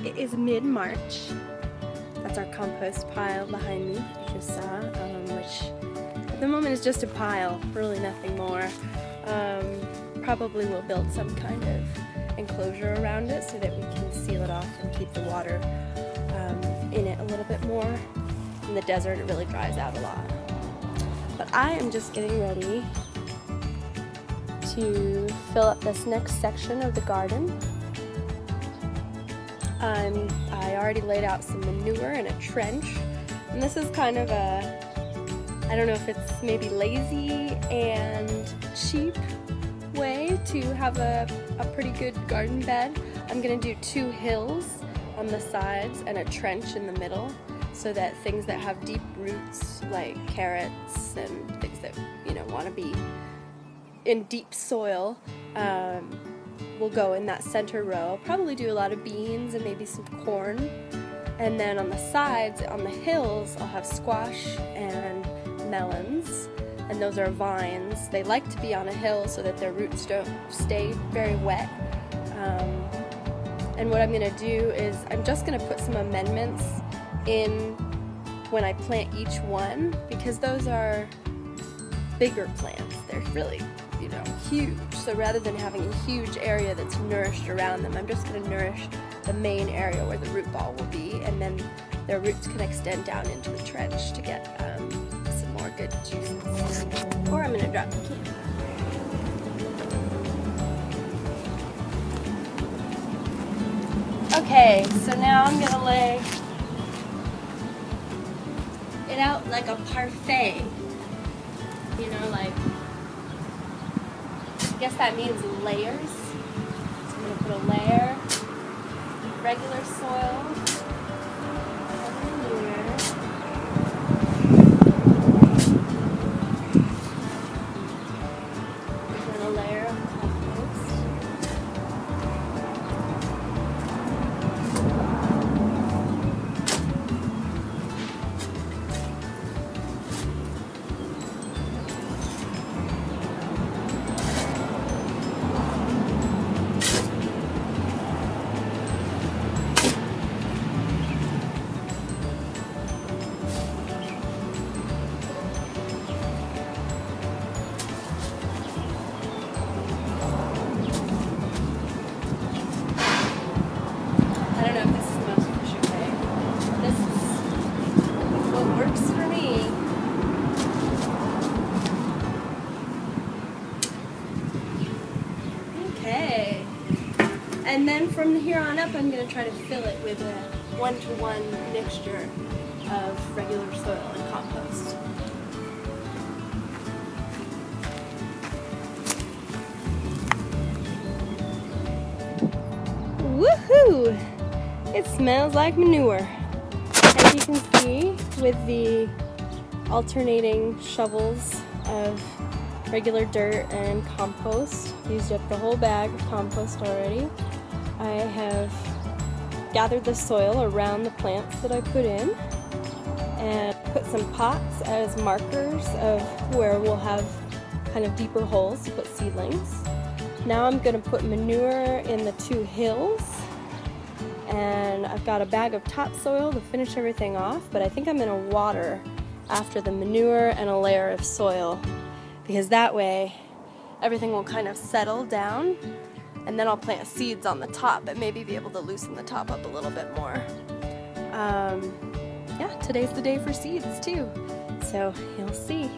It is mid-March. That's our compost pile behind me, you just saw, which at the moment is just a pile, really nothing more. Probably we'll build some kind of enclosure around it so that we can seal it off and keep the water in it a little bit more. In the desert it really dries out a lot. But I am just getting ready to fill up this next section of the garden. I already laid out some manure in a trench, and this is kind of a, I don't know if it's maybe lazy and cheap way to have a pretty good garden bed. I'm going to do 2 hills on the sides and a trench in the middle so that things that have deep roots like carrots and things that, you know, want to be in deep soil will go in that center row. Probably do a lot of beans and maybe some corn. And then on the sides, on the hills, I'll have squash and melons. And those are vines. They like to be on a hill so that their roots don't stay very wet. And what I'm going to do is I'm just going to put some amendments in when I plant each one, because those are bigger plants. They're really, you know, huge. So rather than having a huge area that's nourished around them, I'm just going to nourish the main area where the root ball will be, and then their roots can extend down into the trench to get some more good juices. Or I'm going to drop the can. Okay, so now I'm going to lay it out like a parfait. You know, like, I guess that means layers. So I'm going to put a layer of regular soil, manure, and then a layer of compost. And then from here on up, I'm going to try to fill it with a 1-to-1 mixture of regular soil and compost. Woohoo! It smells like manure. As you can see, with the alternating shovels of regular dirt and compost, used up the whole bag of compost already. I have gathered the soil around the plants that I put in and put some pots as markers of where we'll have kind of deeper holes to put seedlings. Now I'm going to put manure in the 2 hills, and I've got a bag of topsoil to finish everything off, but I think I'm going to water after the manure and a layer of soil, because that way everything will kind of settle down, and then I'll plant seeds on the top and maybe be able to loosen the top up a little bit more. Yeah, today's the day for seeds too, so you'll see.